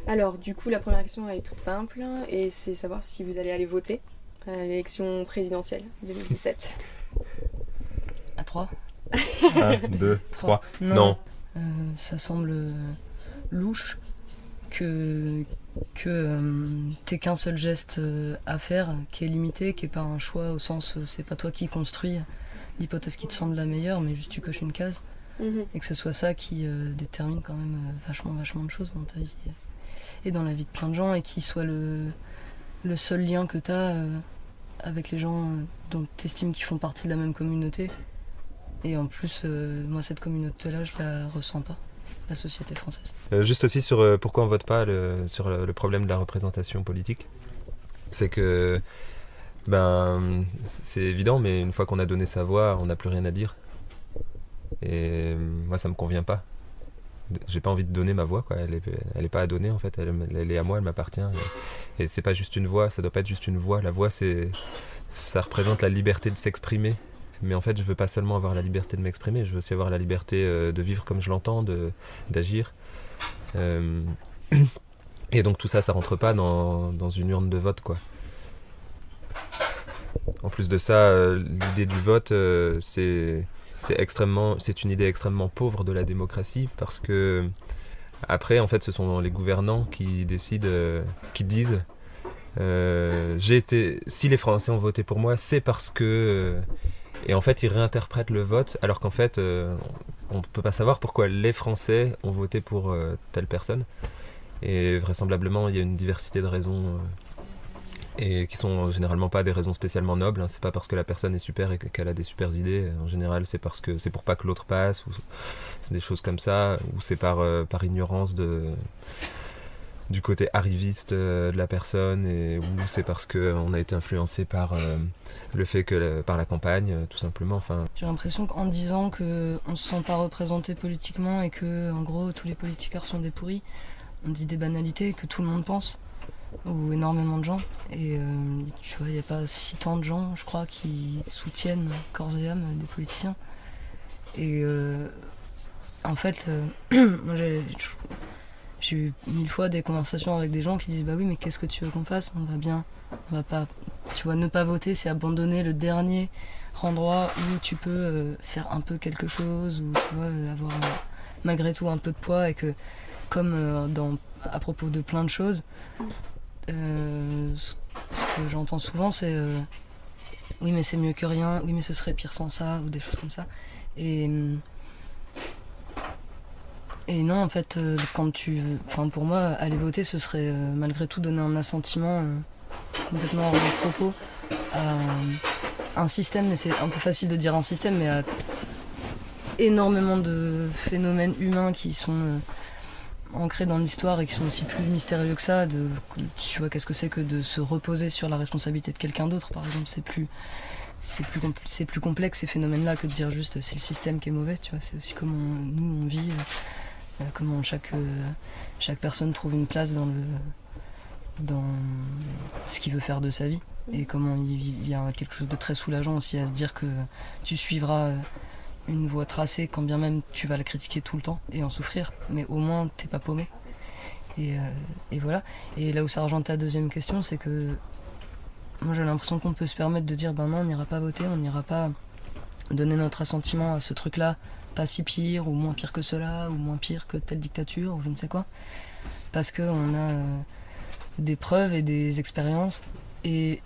Alors, du coup, la première question, elle est toute simple, et c'est savoir si vous allez aller voter à l'élection présidentielle 2017. À 3. 1, 2, 3. Non. Ça semble louche que t'aies qu'un seul geste à faire, qui est limité, qui est pas un choix au sens c'est pas toi qui construis l'hypothèse qui te semble la meilleure, mais juste tu coches une case, et que ce soit ça qui détermine quand même vachement de choses dans ta vie et dans la vie de plein de gens, et qui soit le seul lien que t'as avec les gens dont t'estimes qu'ils font partie de la même communauté. Et en plus, moi, cette communauté-là, je la ressens pas, la société française. Juste aussi sur pourquoi on vote pas sur le problème de la représentation politique. C'est que, c'est évident, mais une fois qu'on a donné sa voix, on n'a plus rien à dire. Et moi, ça me convient pas. J'ai pas envie de donner ma voix, quoi. Elle est pas à donner, en fait. Elle est à moi, elle m'appartient. Et c'est pas juste une voix, ça doit pas être juste une voix. La voix, ça représente la liberté de s'exprimer. Mais en fait, je veux pas seulement avoir la liberté de m'exprimer, je veux aussi avoir la liberté de vivre comme je l'entends, d'agir. Et donc tout ça, ça rentre pas dans une urne de vote, quoi. En plus de ça, l'idée du vote, c'est une idée extrêmement pauvre de la démocratie, parce que après, en fait, ce sont les gouvernants qui décident, qui disent si les Français ont voté pour moi, c'est parce que... et en fait, ils réinterprètent le vote, alors qu'en fait, on ne peut pas savoir pourquoi les Français ont voté pour telle personne. Et vraisemblablement, il y a une diversité de raisons, et qui sont généralement pas des raisons spécialement nobles. C'est pas parce que la personne est super et qu'elle a des super idées. En général, c'est parce que c'est pour pas que l'autre passe, ou c'est des choses comme ça, ou c'est par ignorance du côté arriviste de la personne, ou c'est parce qu'on a été influencé par le fait par la campagne, tout simplement. Enfin... J'ai l'impression qu'en disant qu'on se sent pas représenté politiquement et que en gros tous les politiciens sont des pourris, on dit des banalités que tout le monde pense, ou énormément de gens, et tu vois, il n'y a pas si tant de gens, je crois, qui soutiennent corps et âme des politiciens. Et en fait, moi j'ai eu 1000 fois des conversations avec des gens qui disent bah oui, mais qu'est-ce que tu veux qu'on fasse ? On va pas, tu vois, ne pas voter, c'est abandonner le dernier endroit où tu peux faire un peu quelque chose, ou tu vois, avoir malgré tout un peu de poids, et que comme à propos de plein de choses, ce que j'entends souvent, c'est oui, mais c'est mieux que rien, oui, mais ce serait pire sans ça, ou des choses comme ça. Et non, en fait, pour moi, aller voter, ce serait malgré tout donner un assentiment complètement hors de propos à un système, mais c'est un peu facile de dire un système, mais à énormément de phénomènes humains qui sont ancrés dans l'histoire et qui sont aussi plus mystérieux que ça. Tu vois, qu'est-ce que c'est que de se reposer sur la responsabilité de quelqu'un d'autre, par exemple. C'est plus complexe, ces phénomènes-là, que de dire juste c'est le système qui est mauvais, tu vois. C'est aussi comment nous on vit, comment chaque personne trouve une place dans ce qu'il veut faire de sa vie, et comment il y a quelque chose de très soulageant aussi à se dire que tu suivras une voie tracée, quand bien même tu vas la critiquer tout le temps et en souffrir, mais au moins t'es pas paumé. Et voilà. Et là où ça rejoint ta deuxième question, c'est que moi j'ai l'impression qu'on peut se permettre de dire ben non, on n'ira pas voter, on n'ira pas donner notre assentiment à ce truc-là, pas si pire ou moins pire que cela, ou moins pire que telle dictature, ou je ne sais quoi, parce qu'on a des preuves et des expériences, et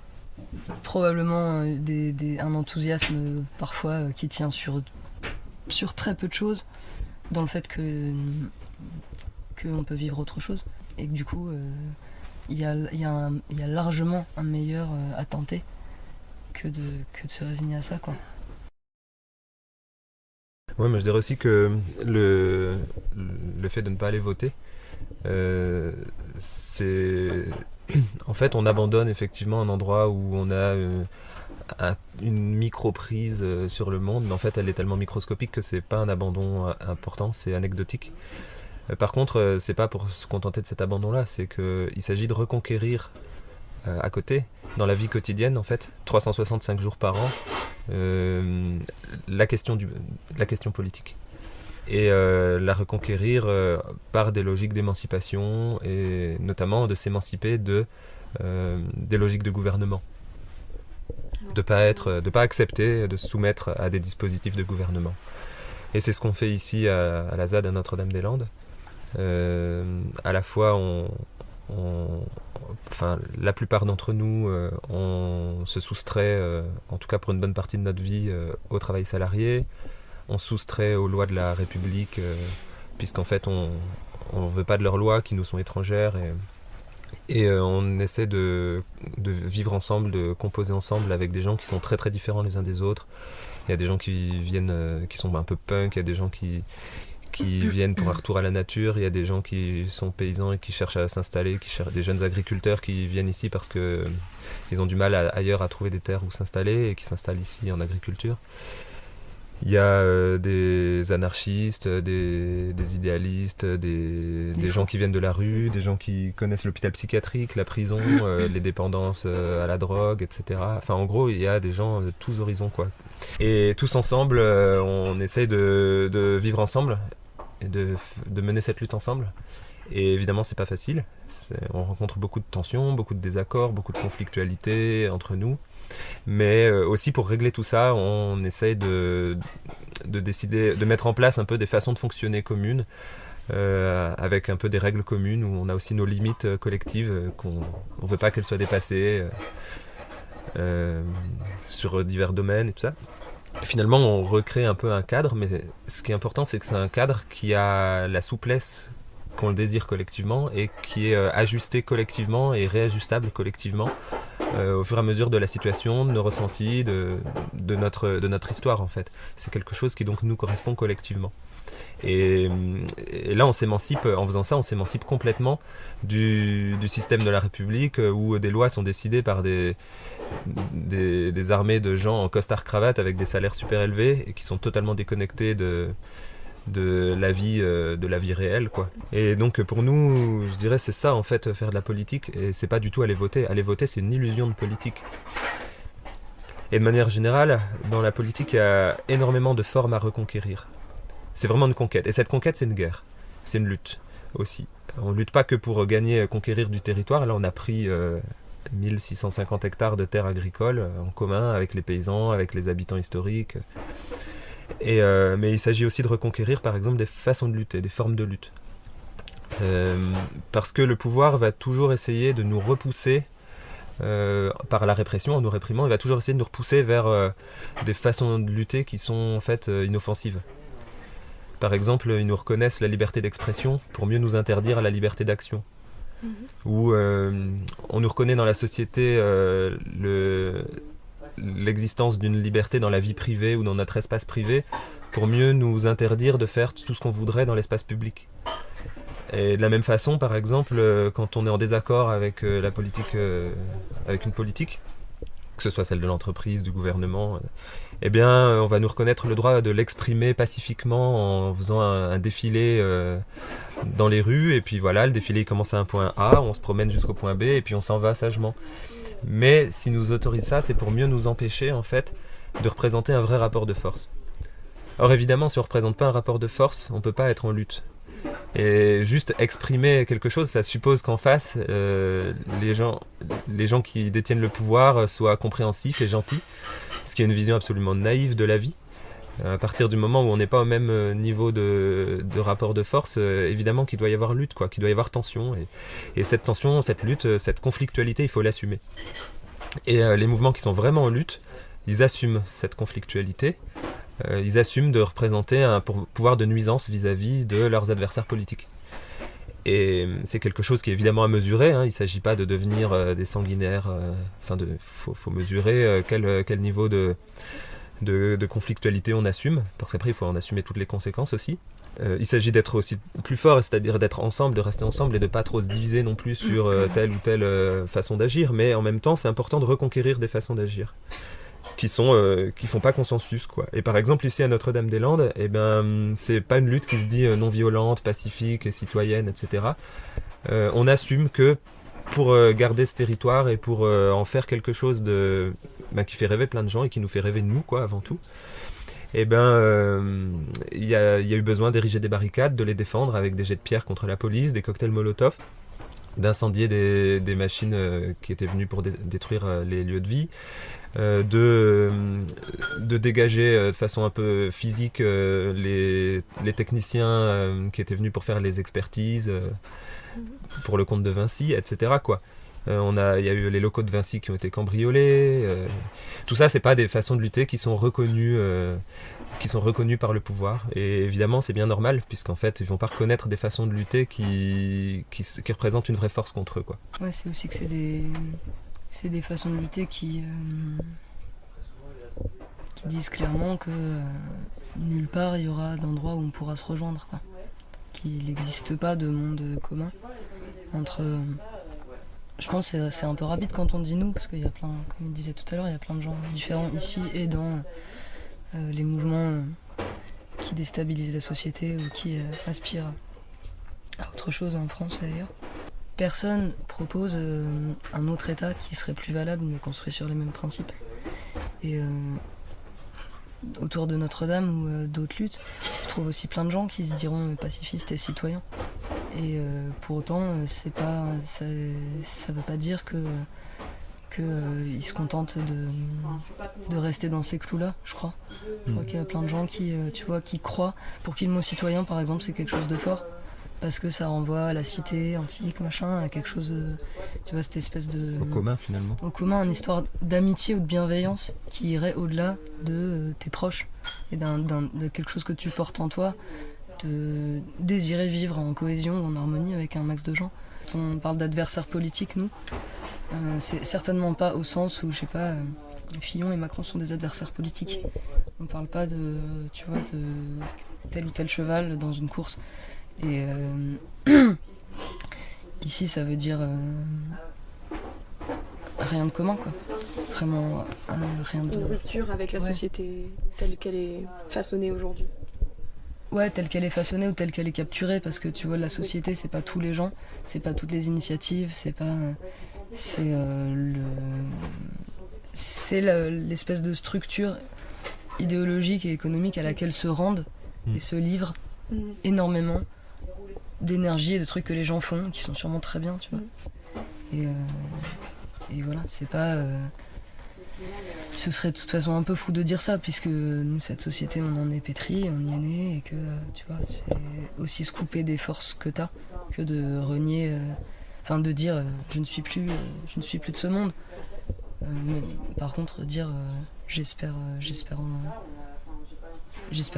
probablement un enthousiasme parfois qui tient sur très peu de choses, dans le fait qu'on peut vivre autre chose, et que du coup il y a largement un meilleur à tenter que de se résigner à ça, quoi. Ouais, mais je dirais aussi que le fait de ne pas aller voter, c'est... En fait, on abandonne effectivement un endroit où on a une micro-prise sur le monde, mais en fait, elle est tellement microscopique que c'est pas un abandon important, c'est anecdotique. Par contre, c'est pas pour se contenter de cet abandon-là, c'est qu'il s'agit de reconquérir à côté, dans la vie quotidienne, en fait, 365 jours par an, la question politique. et la reconquérir par des logiques d'émancipation et notamment de s'émanciper des logiques de gouvernement. De pas accepter de se soumettre à des dispositifs de gouvernement. Et c'est ce qu'on fait ici à la ZAD à Notre-Dame-des-Landes. À la fois, la plupart d'entre nous, on se soustrait, en tout cas pour une bonne partie de notre vie, au travail salarié. On se soustrait aux lois de la République, puisqu'en fait, on ne veut pas de leurs lois qui nous sont étrangères. Et on essaie de vivre ensemble, de composer ensemble avec des gens qui sont très très différents les uns des autres. Il y a des gens qui viennent, qui sont un peu punk, il y a des gens qui viennent pour un retour à la nature, il y a des gens qui sont paysans et qui cherchent à s'installer, des jeunes agriculteurs qui viennent ici parce qu'ils ont du mal ailleurs à trouver des terres où s'installer et qui s'installent ici en agriculture. Il y a des anarchistes, des idéalistes, des gens qui viennent de la rue, des gens qui connaissent l'hôpital psychiatrique, la prison, les dépendances à la drogue, etc. Enfin, en gros, il y a des gens de tous horizons, quoi. Et tous ensemble, on essaye de vivre ensemble et de mener cette lutte ensemble. Et évidemment, c'est pas facile. On rencontre beaucoup de tensions, beaucoup de désaccords, beaucoup de conflictualité entre nous. Mais aussi pour régler tout ça, on essaye de décider, de mettre en place un peu des façons de fonctionner communes, avec un peu des règles communes où on a aussi nos limites collectives, qu'on ne veut pas qu'elles soient dépassées sur divers domaines et tout ça. Et finalement, on recrée un peu un cadre, mais ce qui est important, c'est que c'est un cadre qui a la souplesse qu'on le désire collectivement et qui est ajusté collectivement et réajustable collectivement au fur et à mesure de la situation, de nos ressentis, de notre histoire en fait. C'est quelque chose qui donc nous correspond collectivement. Et là, on s'émancipe, en faisant ça, on s'émancipe complètement du système de la République où des lois sont décidées par des armées de gens en costard-cravate avec des salaires super élevés et qui sont totalement déconnectés de la vie réelle, quoi. Et donc pour nous, je dirais, c'est ça en fait, faire de la politique, et c'est pas du tout aller voter. Aller voter, c'est une illusion de politique. Et de manière générale, dans la politique, il y a énormément de formes à reconquérir. C'est vraiment une conquête, et cette conquête, c'est une guerre, c'est une lutte aussi. On lutte pas que pour conquérir du territoire. Là, on a pris 1650 hectares de terres agricoles en commun avec les paysans, avec les habitants historiques. Mais il s'agit aussi de reconquérir par exemple des façons de lutter, des formes de lutte. Parce que le pouvoir va toujours essayer de nous repousser par la répression, en nous réprimant, il va toujours essayer de nous repousser vers des façons de lutter qui sont en fait inoffensives. Par exemple, ils nous reconnaissent la liberté d'expression pour mieux nous interdire la liberté d'action. Ou on nous reconnaît dans la société l'existence d'une liberté dans la vie privée ou dans notre espace privé pour mieux nous interdire de faire tout ce qu'on voudrait dans l'espace public. Et de la même façon, par exemple, quand on est en désaccord avec la politique, avec une politique, que ce soit celle de l'entreprise, du gouvernement, eh bien, on va nous reconnaître le droit de l'exprimer pacifiquement en faisant un défilé dans les rues, et puis voilà, le défilé commence à un point A, on se promène jusqu'au point B, et puis on s'en va sagement. Mais si nous autorise ça, c'est pour mieux nous empêcher, en fait, de représenter un vrai rapport de force. Or, évidemment, si on ne représente pas un rapport de force, on ne peut pas être en lutte. Et juste exprimer quelque chose, ça suppose qu'en face, les gens qui détiennent le pouvoir soient compréhensifs et gentils, ce qui est une vision absolument naïve de la vie. À partir du moment où on n'est pas au même niveau de rapport de force, évidemment qu'il doit y avoir lutte, quoi, qu'il doit y avoir tension. Et cette tension, cette lutte, cette conflictualité, il faut l'assumer. Et les mouvements qui sont vraiment en lutte, ils assument cette conflictualité. Ils assument de représenter un pouvoir de nuisance vis-à-vis de leurs adversaires politiques. Et c'est quelque chose qui est évidemment à mesurer, hein. Il ne s'agit pas de devenir des sanguinaires. Faut mesurer quel niveau de conflictualité on assume, parce qu'après il faut en assumer toutes les conséquences aussi. Il s'agit d'être aussi plus fort, c'est-à-dire d'être ensemble, de rester ensemble et de ne pas trop se diviser non plus sur telle ou telle façon d'agir, mais en même temps c'est important de reconquérir des façons d'agir qui font pas consensus, quoi. Et par exemple ici à Notre-Dame-des-Landes, eh ben, c'est pas une lutte qui se dit non violente, pacifique et citoyenne, etc. On assume que pour garder ce territoire et pour en faire quelque chose qui fait rêver plein de gens et qui nous fait rêver de nous, quoi, avant tout, Et il y a eu besoin d'ériger des barricades, de les défendre avec des jets de pierre contre la police, des cocktails Molotov, d'incendier des machines qui étaient venues pour détruire les lieux de vie, de dégager de façon un peu physique les techniciens qui étaient venus pour faire les expertises pour le compte de Vinci, etc. quoi. Il y a eu les locaux de Vinci qui ont été cambriolés. Tout ça, c'est pas des façons de lutter qui sont reconnues par le pouvoir. Et évidemment, c'est bien normal, puisqu'en fait, ils vont pas reconnaître des façons de lutter qui représentent une vraie force contre eux, quoi. Ouais, c'est aussi que c'est des façons de lutter qui disent clairement que nulle part il y aura d'endroit où on pourra se rejoindre, quoi. Qu'il n'existe pas de monde commun entre... Je pense que c'est un peu rapide quand on dit nous, parce qu'il y a plein, comme il disait tout à l'heure, il y a plein de gens différents ici et dans les mouvements qui déstabilisent la société ou qui aspirent à autre chose en France d'ailleurs. Personne propose un autre État qui serait plus valable mais construit sur les mêmes principes. Et autour de Notre-Dame ou d'autres luttes, je trouve aussi plein de gens qui se diront pacifistes et citoyens. Et pour autant, ça veut pas dire qu'ils se contentent de rester dans ces clous-là, je crois. Je crois qu'il y a plein de gens qui croient, pour qui le mot citoyen, par exemple, c'est quelque chose de fort. Parce que ça renvoie à la cité antique, machin, à quelque chose, cette espèce de... Au commun, finalement. Au commun, une histoire d'amitié ou de bienveillance qui irait au-delà de tes proches et de quelque chose que tu portes en toi, de désirer vivre en cohésion, en harmonie avec un max de gens. On parle d'adversaires politiques, nous. C'est certainement pas au sens où, je sais pas, Fillon et Macron sont des adversaires politiques. On parle pas de tel ou tel cheval dans une course. Et ici, ça veut dire rien de commun, quoi. Vraiment, rien de... Une rupture avec la société telle qu'elle est façonnée aujourd'hui. Ouais, telle qu'elle est façonnée ou telle qu'elle est capturée, parce que tu vois, la société, c'est pas tous les gens, c'est pas toutes les initiatives, c'est pas... C'est l'espèce de structure idéologique et économique à laquelle se rendent et se livrent énormément d'énergie et de trucs que les gens font, qui sont sûrement très bien, tu vois. Et voilà, c'est pas... ce serait de toute façon un peu fou de dire ça, puisque nous, cette société, on en est pétri, on y est né, et que, tu vois, c'est aussi se couper des forces que t'as, que de renier... de dire je ne suis plus de ce monde. Mais, par contre, dire j'espère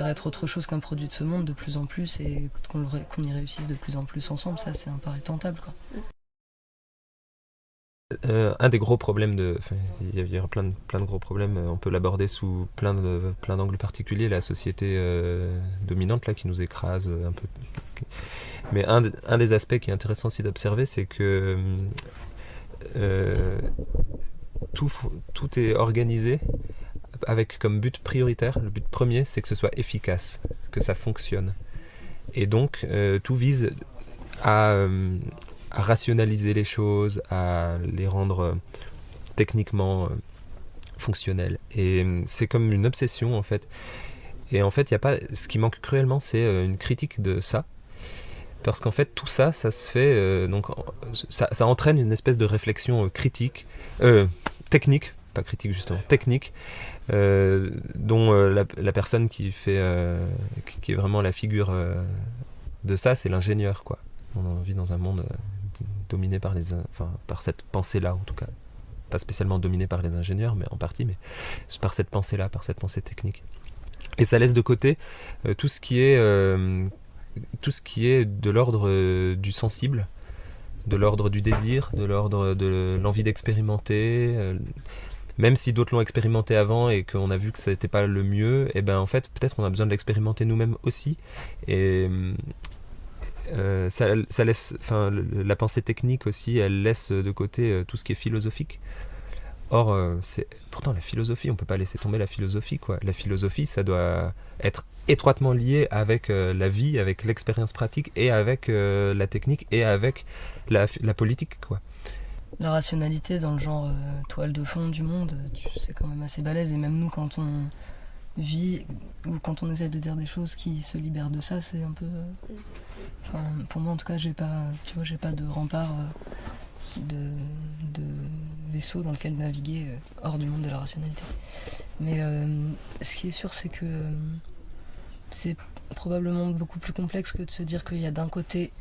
être autre chose qu'un produit de ce monde de plus en plus et qu'on y réussisse de plus en plus ensemble, ça c'est un pari tentable, quoi. Un des gros problèmes il y aura plein de gros problèmes, on peut l'aborder sous plein d'angles particuliers, la société dominante là qui nous écrase un peu. Mais un des aspects qui est intéressant aussi d'observer, c'est que tout est organisé avec comme but prioritaire, le but premier, c'est que ce soit efficace, que ça fonctionne. Et donc, tout vise à rationaliser les choses, à les rendre techniquement fonctionnelles. Et c'est comme une obsession, en fait. Et en fait, ce qui manque cruellement, c'est une critique de ça. Parce qu'en fait, tout ça, ça se fait... ça entraîne une espèce de réflexion technique, pas critique justement, technique, dont la personne qui est vraiment la figure de ça, c'est l'ingénieur, quoi. On vit dans un monde dominé par par cette pensée-là, en tout cas. Pas spécialement dominé par les ingénieurs, mais en partie, mais par cette pensée-là, par cette pensée technique. Et ça laisse de côté tout ce qui est de l'ordre du sensible, de l'ordre du désir, de l'ordre de l'envie d'expérimenter. Même si d'autres l'ont expérimenté avant et qu'on a vu que ça n'était pas le mieux, et ben en fait peut-être qu'on a besoin de l'expérimenter nous-mêmes aussi. Et ça laisse, la pensée technique aussi, elle laisse de côté tout ce qui est philosophique. Or, pourtant la philosophie, on peut pas laisser tomber la philosophie, quoi. La philosophie, ça doit être étroitement lié avec la vie, avec l'expérience pratique et avec la technique et avec la politique, quoi. La rationalité dans le genre toile de fond du monde, c'est quand même assez balèze. Et même nous, quand vit, ou quand on essaie de dire des choses qui se libèrent de ça, c'est un peu... Enfin, pour moi en tout cas, j'ai pas de rempart de vaisseau dans lequel naviguer hors du monde de la rationalité. Mais ce qui est sûr, c'est que c'est probablement beaucoup plus complexe que de se dire qu'il y a d'un côté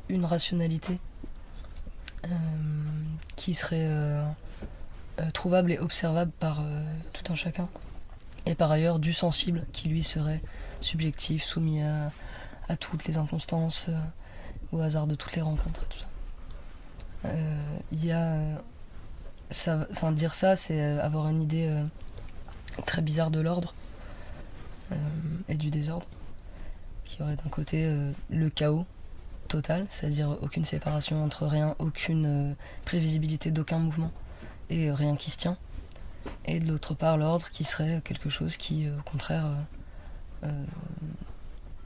une rationalité qui serait trouvable et observable par tout un chacun, et par ailleurs du sensible qui lui serait subjectif, soumis à toutes les inconstances, au hasard de toutes les rencontres et tout ça. Il y a dire ça, c'est avoir une idée très bizarre de l'ordre et du désordre, qui aurait d'un côté le chaos total, c'est-à-dire aucune séparation entre rien, aucune prévisibilité d'aucun mouvement et rien qui se tient, et de l'autre part l'ordre qui serait quelque chose qui au contraire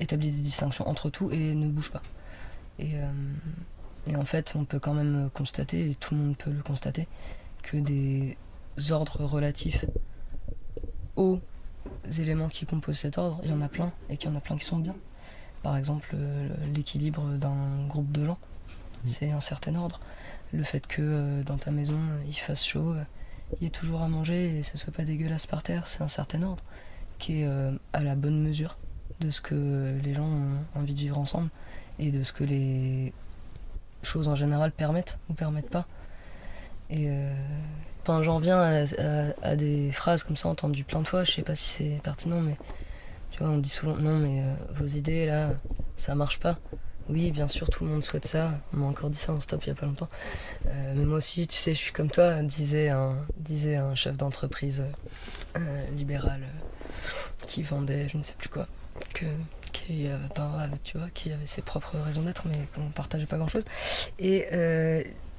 établit des distinctions entre tout et ne bouge pas. Et en fait on peut quand même constater, et tout le monde peut le constater, que des ordres relatifs aux éléments qui composent cet ordre, il y en a plein, et qu'il y en a plein qui sont bien. Par exemple, l'équilibre d'un groupe de gens, c'est un certain ordre. Le fait que dans ta maison, il fasse chaud, il y ait toujours à manger et ce soit pas dégueulasse par terre, c'est un certain ordre qui est à la bonne mesure de ce que les gens ont envie de vivre ensemble et de ce que les choses en général permettent ou permettent pas. Et j'en viens à des phrases comme ça entendues plein de fois, je sais pas si c'est pertinent, mais tu vois, on dit souvent non mais vos idées là, ça marche pas. Oui, bien sûr, tout le monde souhaite ça. On m'a encore dit ça en stop il y a pas longtemps. Mais moi aussi, tu sais, je suis comme toi, disait un chef d'entreprise libéral qui vendait je ne sais plus quoi, qui avait ses propres raisons d'être, mais qu'on partageait pas grand-chose. Et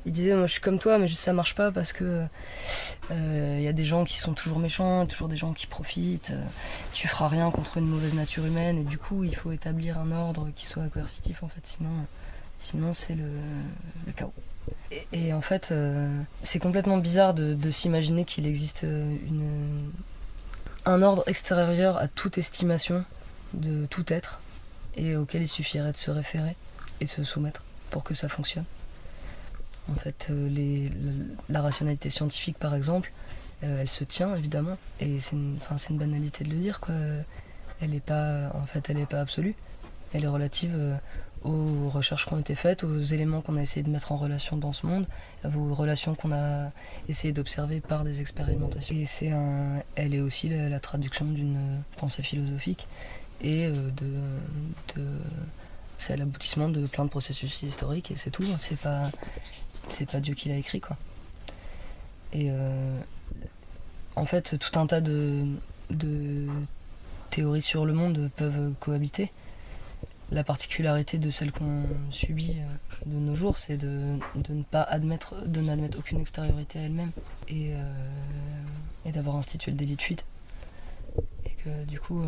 il disait, moi je suis comme toi, mais juste ça marche pas parce que y a des gens qui sont toujours méchants, toujours des gens qui profitent, tu feras rien contre une mauvaise nature humaine, et du coup il faut établir un ordre qui soit coercitif en fait, sinon c'est le chaos. Et en fait c'est complètement bizarre de s'imaginer qu'il existe un ordre extérieur à toute estimation de tout être, et auquel il suffirait de se référer et de se soumettre pour que ça fonctionne. En fait, la rationalité scientifique, par exemple, elle se tient évidemment, et c'est une banalité de le dire, quoi. Elle n'est pas absolue. Elle est relative aux recherches qui ont été faites, aux éléments qu'on a essayé de mettre en relation dans ce monde, aux relations qu'on a essayé d'observer par des expérimentations. Et elle est aussi la traduction d'une pensée philosophique, et c'est l'aboutissement de plein de processus historiques, et c'est tout. C'est pas Dieu qui l'a écrit, quoi. Et en fait, tout un tas de théories sur le monde peuvent cohabiter. La particularité de celle qu'on subit de nos jours, c'est de n'admettre aucune extériorité à elle-même, et d'avoir institué le délit de fuite. Et que du coup,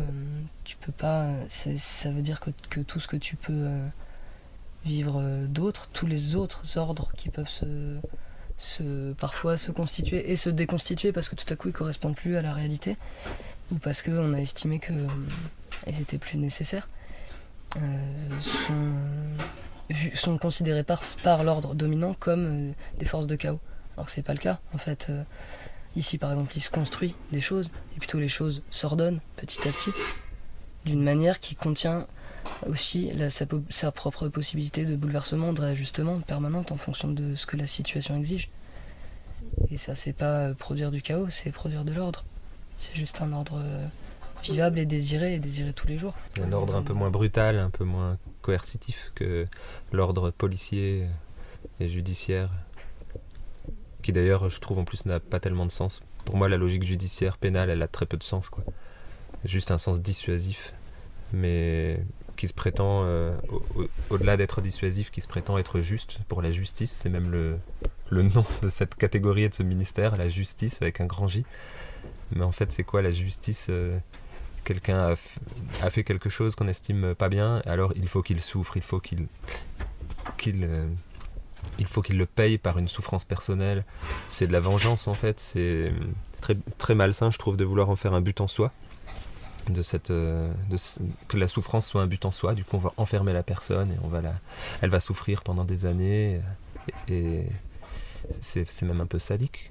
tu peux pas. Ça veut dire que tout ce que tu peux vivre d'autres, tous les autres ordres qui peuvent parfois se constituer et se déconstituer parce que tout à coup ils correspondent plus à la réalité, ou parce qu'on a estimé qu'ils étaient plus nécessaires, sont considérés par l'ordre dominant comme des forces de chaos, alors que c'est pas le cas en fait. Ici par exemple il se construit des choses, et plutôt les choses s'ordonnent petit à petit d'une manière qui contient aussi sa propre possibilité de bouleversement, de réajustement permanente en fonction de ce que la situation exige. Et ça, c'est pas produire du chaos, c'est produire de l'ordre. C'est juste un ordre vivable et désiré tous les jours. Un ordre un peu moins brutal, un peu moins coercitif que l'ordre policier et judiciaire, qui d'ailleurs, je trouve en plus, n'a pas tellement de sens. Pour moi, la logique judiciaire, pénale, elle a très peu de sens, quoi. Juste un sens dissuasif, mais qui se prétend, au-delà d'être dissuasif, qui se prétend être juste pour la justice. C'est même le nom de cette catégorie et de ce ministère, la justice avec un grand J. Mais en fait, c'est quoi la justice ? Quelqu'un a fait quelque chose qu'on estime pas bien, alors il faut qu'il souffre, il faut qu'il le paye par une souffrance personnelle. C'est de la vengeance en fait, c'est très, très malsain je trouve de vouloir en faire un but en soi. que la souffrance soit un but en soi. Du coup, on va enfermer la personne et elle va souffrir pendant des années. Et c'est même un peu sadique.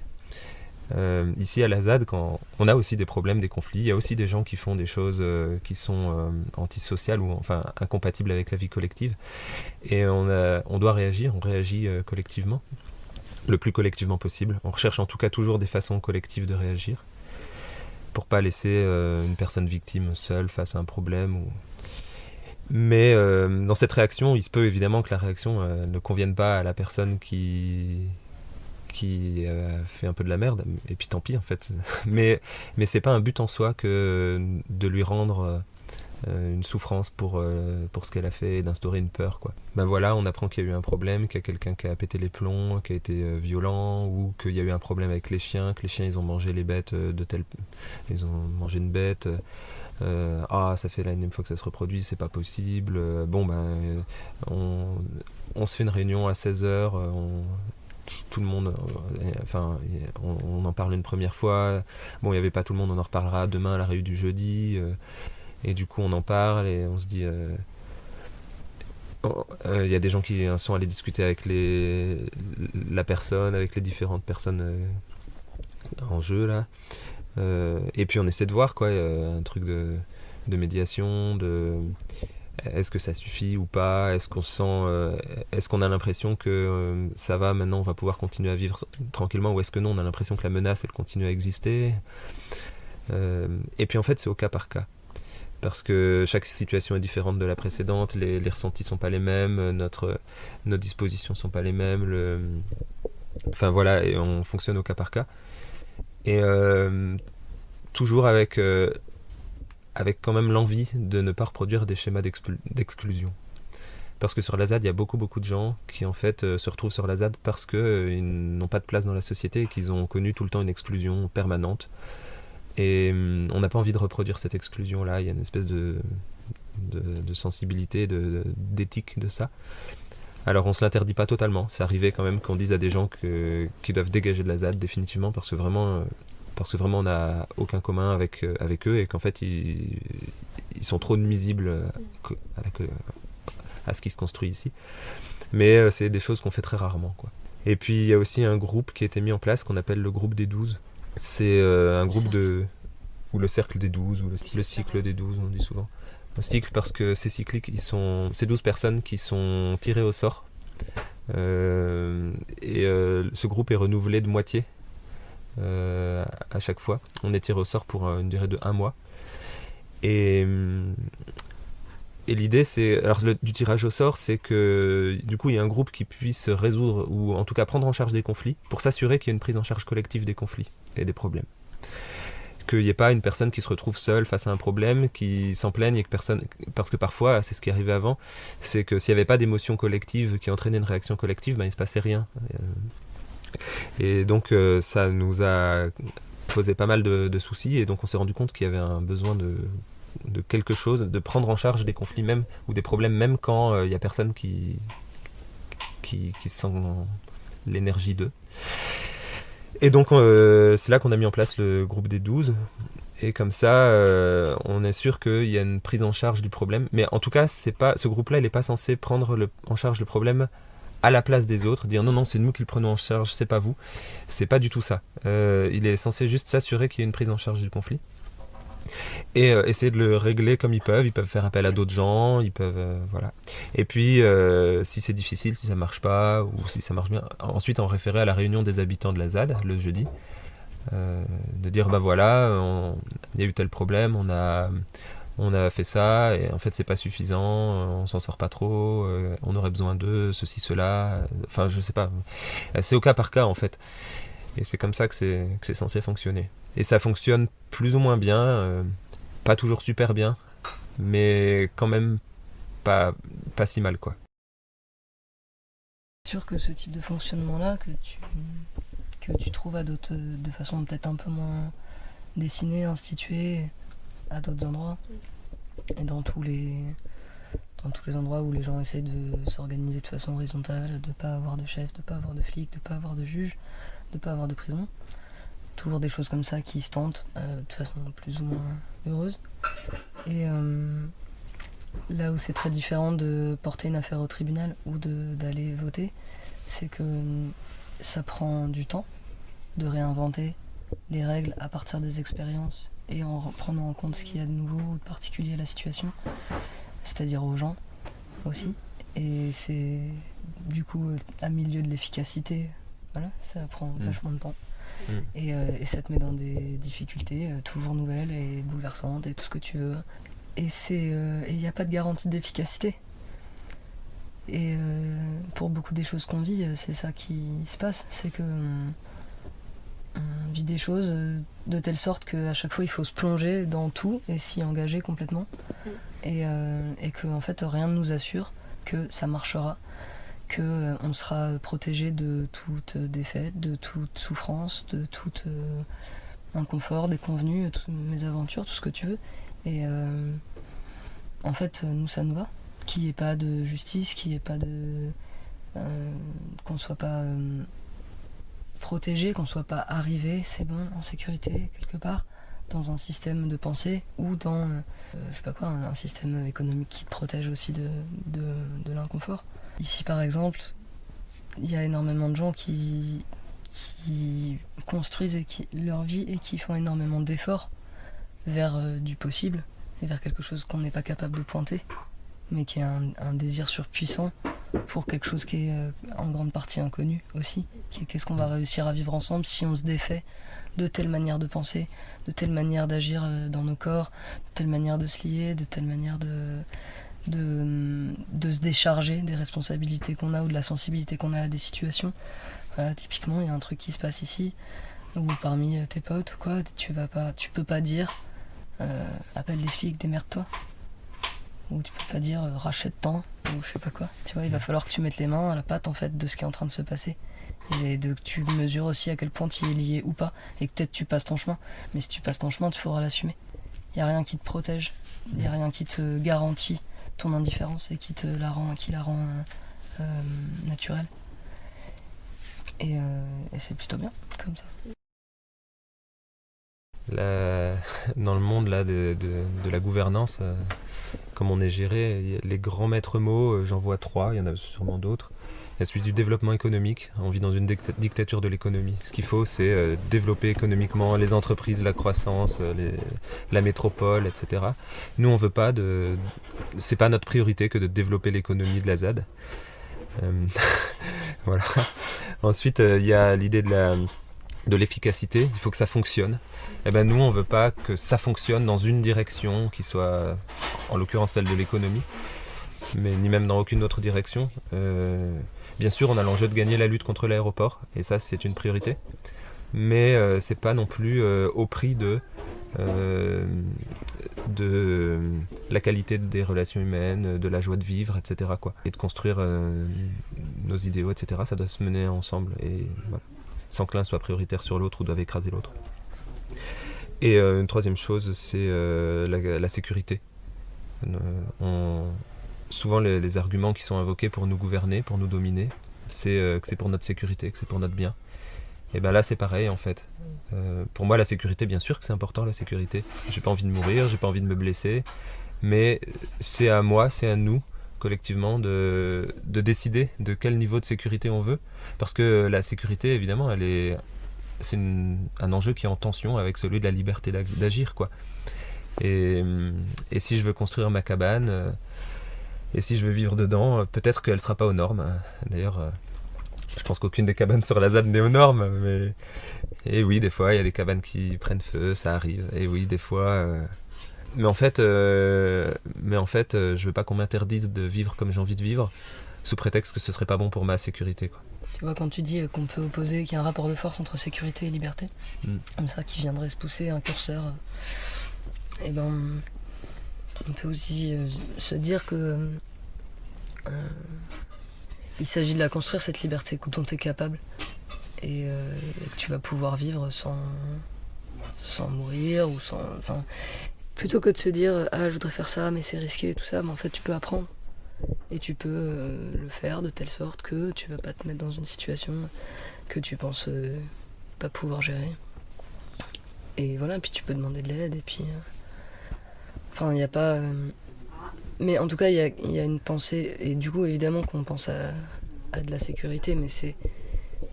Ici à la ZAD, quand on a aussi des problèmes, des conflits, il y a aussi des gens qui font des choses qui sont antisociales ou enfin incompatibles avec la vie collective. Et on doit réagir, on réagit collectivement, le plus collectivement possible. On recherche en tout cas toujours des façons collectives de réagir, pour pas laisser une personne victime seule face à un problème. Mais dans cette réaction, il se peut évidemment que la réaction ne convienne pas à la personne qui fait un peu de la merde, et puis tant pis en fait. Mais c'est pas un but en soi que de lui rendre une souffrance pour ce qu'elle a fait et d'instaurer une peur, quoi. Ben voilà, on apprend qu'il y a eu un problème, qu'il y a quelqu'un qui a pété les plombs, qui a été violent, ou qu'il y a eu un problème avec les chiens, que les chiens ils ont mangé les bêtes ils ont mangé une bête. Ça fait la énième fois que ça se reproduit, c'est pas possible. On se fait une réunion à 16h, tout le monde, on en parle une première fois. Bon, il n'y avait pas tout le monde, on en reparlera demain à la réunion du jeudi. Et du coup, on en parle et on se dit. Il y a des gens qui sont allés discuter avec la personne, avec les différentes personnes en jeu là. Et puis on essaie de voir quoi, un truc de médiation, est-ce que ça suffit ou pas, est-ce qu'on a l'impression que ça va maintenant, on va pouvoir continuer à vivre tranquillement, ou est-ce que non, on a l'impression que la menace elle continue à exister. Et puis en fait c'est au cas par cas, parce que chaque situation est différente de la précédente, les ressentis sont pas les mêmes, nos dispositions sont pas les mêmes, enfin voilà, et on fonctionne au cas par cas. Et toujours avec quand même l'envie de ne pas reproduire des schémas d'exclusion. Parce que sur la ZAD, il y a beaucoup de gens qui en fait se retrouvent sur la ZAD parce qu'ils n'ont pas de place dans la société et qu'ils ont connu tout le temps une exclusion permanente. Et on n'a pas envie de reproduire cette exclusion-là. Il y a une espèce de sensibilité, d'éthique de ça. Alors on se l'interdit pas totalement. C'est arrivé quand même qu'on dise à des gens qu'ils doivent dégager de la ZAD définitivement parce que vraiment on n'a aucun commun avec eux et qu'en fait ils sont trop nuisibles à ce qui se construit ici. Mais c'est des choses qu'on fait très rarement, quoi. Et puis il y a aussi un groupe qui a été mis en place qu'on appelle le groupe des 12. C'est un groupe ou le cercle des 12 ou le cycle des 12, on dit souvent. Un cycle parce que c'est cyclique, c'est 12 personnes qui sont tirées au sort. Ce groupe est renouvelé de moitié à chaque fois. On est tiré au sort pour une durée de 1 mois. Et l'idée, du tirage au sort, c'est que du coup, il y a un groupe qui puisse résoudre, ou en tout cas prendre en charge des conflits, pour s'assurer qu'il y a une prise en charge collective des conflits et des problèmes. Qu'il n'y ait pas une personne qui se retrouve seule face à un problème, qui s'en plaigne, parce que parfois, c'est ce qui arrivait avant, c'est que s'il n'y avait pas d'émotion collective qui entraînait une réaction collective, il ne se passait rien. Et donc ça nous a posé pas mal de soucis, et donc on s'est rendu compte qu'il y avait un besoin de quelque chose, de prendre en charge des conflits même, ou des problèmes même quand il n'y a personne qui sent l'énergie d'eux. Et donc c'est là qu'on a mis en place le groupe des 12, et comme ça on est sûr qu'il y a une prise en charge du problème, mais en tout cas ce groupe-là il n'est pas censé prendre en charge le problème à la place des autres, dire non c'est nous qui le prenons en charge, c'est pas vous. C'est pas du tout ça. Il est censé juste s'assurer qu'il y ait une prise en charge du conflit et essayer de le régler comme ils peuvent faire appel à d'autres gens, ils peuvent voilà. Et puis si c'est difficile, si ça marche pas ou si ça marche bien, ensuite en référer à la réunion des habitants de la ZAD le jeudi, de dire voilà, il y a eu tel problème, on a fait ça et en fait c'est pas suffisant, on s'en sort pas trop, on aurait besoin d'eux, ceci, cela, enfin je sais pas, c'est au cas par cas en fait, et c'est comme ça que c'est censé fonctionner. Et ça fonctionne plus ou moins bien, pas toujours super bien, mais quand même pas si mal, quoi. C'est sûr que ce type de fonctionnement-là, que tu trouves de façon peut-être un peu moins dessinée, instituée, à d'autres endroits, et dans tous les endroits où les gens essayent de s'organiser de façon horizontale, de pas avoir de chef, de pas avoir de flic, de pas avoir de juge, de pas avoir de prison. toujours des choses comme ça qui se tentent, de façon plus ou moins heureuse. Et là où c'est très différent de porter une affaire au tribunal ou d'aller voter, c'est que ça prend du temps de réinventer les règles à partir des expériences et en prenant en compte ce qu'il y a de nouveau ou de particulier à la situation, c'est-à-dire aux gens aussi. Et c'est du coup à milieu de l'efficacité, voilà, ça prend vachement de temps. Et ça te met dans des difficultés toujours nouvelles et bouleversantes et tout ce que tu veux. Et il n'y a pas de garantie d'efficacité. Et pour beaucoup des choses qu'on vit, c'est ça qui se passe, c'est que on vit des choses de telle sorte qu'à chaque fois il faut se plonger dans tout et s'y engager complètement. Et que en fait rien ne nous assure que ça marchera, qu'on sera protégé de toute défaite, de toute souffrance, de tout inconfort, déconvenu, toutes mes aventures, tout ce que tu veux. Et en fait, nous, ça nous va. Qu'il n'y ait pas de justice, qu'il n'y ait pas de... qu'on ne soit pas protégé, qu'on ne soit pas arrivé, c'est bon, en sécurité, quelque part, dans un système de pensée ou dans, je sais pas quoi, un système économique qui te protège aussi de l'inconfort. Ici, par exemple, il y a énormément de gens qui construisent leur vie et qui font énormément d'efforts vers du possible et vers quelque chose qu'on n'est pas capable de pointer, mais qui est un désir surpuissant pour quelque chose qui est en grande partie inconnu aussi, qui est qu'est-ce qu'on va réussir à vivre ensemble si on se défait de telle manière de penser, de telle manière d'agir dans nos corps, de telle manière de se lier, de telle manière de se décharger des responsabilités qu'on a ou de la sensibilité qu'on a à des situations. Voilà, typiquement, il y a un truc qui se passe ici, ou parmi tes potes, quoi, tu peux pas dire appelle les flics, démerde-toi. Ou tu peux pas dire rachète-toi, ou je sais pas quoi. Tu vois, il va falloir que tu mettes les mains à la pâte en fait de ce qui est en train de se passer. Et que tu mesures aussi à quel point tu y es lié ou pas. Et que peut-être tu passes ton chemin. Mais si tu passes ton chemin, il faudra l'assumer. Il n'y a rien qui te protège. Il n'y a rien qui te garantit ton indifférence et qui la rend naturelle. Et c'est plutôt bien, comme ça. Dans le monde là, de la gouvernance, comme on est géré, les grands maîtres mots, j'en vois 3, il y en a sûrement d'autres. Il y a celui du développement économique. On vit dans une dictature de l'économie. Ce qu'il faut, c'est développer économiquement les entreprises, la croissance, la métropole, etc. Nous, on veut pas c'est pas notre priorité que de développer l'économie de la ZAD. Voilà. Ensuite, il y a l'idée de l'efficacité. Il faut que ça fonctionne. Et ben nous, on veut pas que ça fonctionne dans une direction qui soit, en l'occurrence, celle de l'économie, mais ni même dans aucune autre direction. Bien sûr, on a l'enjeu de gagner la lutte contre l'aéroport, et ça, c'est une priorité. Mais c'est pas non plus au prix de la qualité des relations humaines, de la joie de vivre, etc., quoi. Et de construire nos idéaux, etc., ça doit se mener ensemble, et voilà, sans que l'un soit prioritaire sur l'autre ou doive écraser l'autre. Et une troisième chose, c'est la sécurité. Souvent, les arguments qui sont invoqués pour nous gouverner, pour nous dominer, c'est que c'est pour notre sécurité, que c'est pour notre bien. Et bien là, c'est pareil, en fait. Pour moi, la sécurité, bien sûr que c'est important, la sécurité. J'ai pas envie de mourir, j'ai pas envie de me blesser, mais c'est à moi, c'est à nous, collectivement, de décider de quel niveau de sécurité on veut. Parce que la sécurité, évidemment, c'est un enjeu qui est en tension avec celui de la liberté d'agir, quoi. Et si je veux construire ma cabane, et si je veux vivre dedans, peut-être qu'elle ne sera pas aux normes. D'ailleurs, je pense qu'aucune des cabanes sur la ZAD n'est aux normes. Et oui, des fois, il y a des cabanes qui prennent feu, ça arrive. Et oui, des fois... Mais en fait, je veux pas qu'on m'interdise de vivre comme j'ai envie de vivre, sous prétexte que ce serait pas bon pour ma sécurité, quoi. Tu vois, quand tu dis qu'on peut opposer, qu'il y a un rapport de force entre sécurité et liberté, comme ça, qui viendrait se pousser un curseur, et ben, on peut aussi se dire que il s'agit de la construire, cette liberté dont tu es capable, et que tu vas pouvoir vivre sans mourir, ou sans... Enfin, plutôt que de se dire « Ah, je voudrais faire ça, mais c'est risqué et tout ça », mais en fait, tu peux apprendre. Et tu peux le faire de telle sorte que tu vas pas te mettre dans une situation que tu penses pas pouvoir gérer. Et voilà, puis tu peux demander de l'aide, et puis... Enfin, il n'y a pas... mais en tout cas, il y a une pensée, et du coup, évidemment qu'on pense à de la sécurité, mais c'est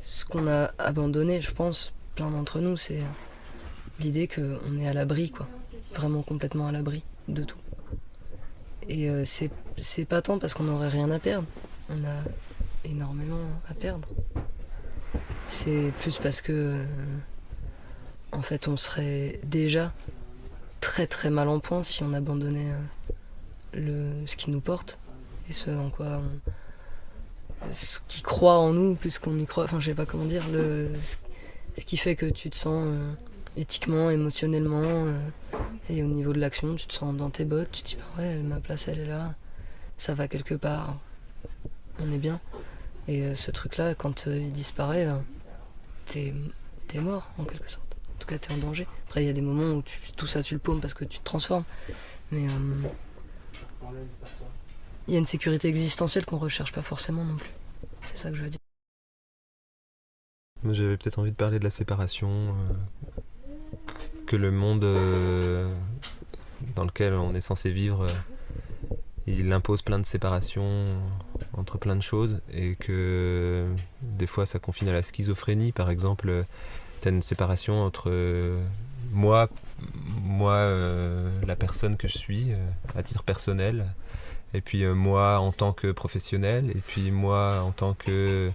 ce qu'on a abandonné, je pense, plein d'entre nous, c'est l'idée qu'on est à l'abri, quoi. Vraiment complètement à l'abri de tout. Et c'est pas tant parce qu'on n'aurait rien à perdre, on a énormément à perdre. C'est plus parce que, en fait, on serait déjà très très mal en point si on abandonnait ce qui nous porte et ce en quoi ce qui croit en nous plus qu'on y croit, enfin je sais pas comment dire, ce qui fait que tu te sens éthiquement, émotionnellement et au niveau de l'action tu te sens dans tes bottes, tu te dis bah ouais ma place elle est là, ça va quelque part, on est bien. Et ce truc là quand il disparaît, t'es mort en quelque sorte. En tout cas, t'es en danger. Après, il y a des moments où tout ça, tu le paumes parce que tu te transformes. Mais il y a une sécurité existentielle qu'on recherche pas forcément non plus. C'est ça que je veux dire. J'avais peut-être envie de parler de la séparation, que le monde dans lequel on est censé vivre, il impose plein de séparations entre plein de choses, et que des fois ça confine à la schizophrénie. Par exemple, t'as une séparation entre moi la personne que je suis à titre personnel, et puis moi en tant que professionnel, et puis moi en tant que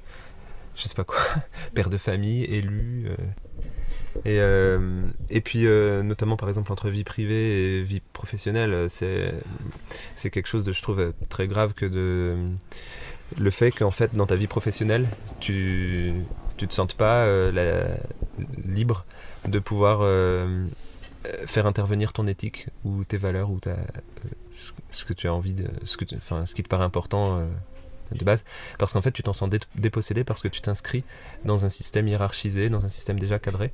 je sais pas quoi père de famille, élu, et puis notamment par exemple entre vie privée et vie professionnelle, c'est quelque chose de, je trouve, très grave, que le fait qu'en fait dans ta vie professionnelle tu te sentes pas libre de pouvoir faire intervenir ton éthique ou tes valeurs ou ce que tu as envie de, ce qui te paraît important de base, parce qu'en fait tu t'en sens dépossédé parce que tu t'inscris dans un système hiérarchisé, dans un système déjà cadré,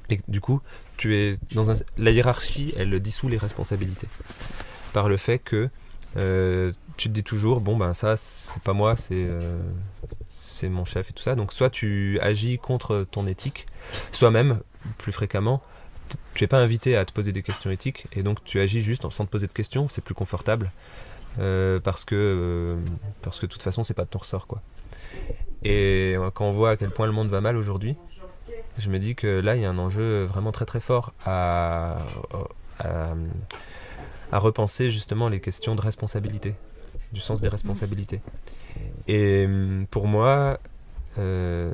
et du coup tu es dans la hiérarchie, elle dissout les responsabilités par le fait que tu te dis toujours bon ben ça c'est pas moi, c'est mon chef et tout ça, donc soit tu agis contre ton éthique, soit même plus fréquemment tu es pas invité à te poser des questions éthiques, et donc tu agis juste sans te poser de questions, c'est plus confortable parce que de toute façon c'est pas de ton ressort quoi. Et quand on voit à quel point le monde va mal aujourd'hui, je me dis que là il y a un enjeu vraiment très très fort à repenser justement les questions de responsabilité, du sens des responsabilités. Et pour moi,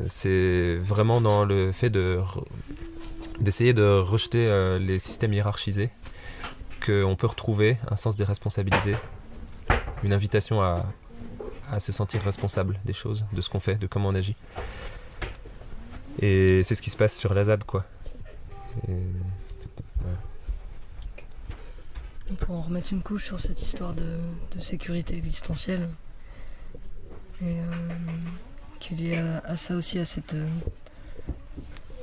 c'est vraiment dans le fait d'essayer de rejeter les systèmes hiérarchisés qu'on peut retrouver un sens des responsabilités, une invitation à se sentir responsable des choses, de ce qu'on fait, de comment on agit. Et c'est ce qui se passe sur la ZAD, quoi. Pour en remettre une couche sur cette histoire de sécurité existentielle, et qui est liée à ça aussi, à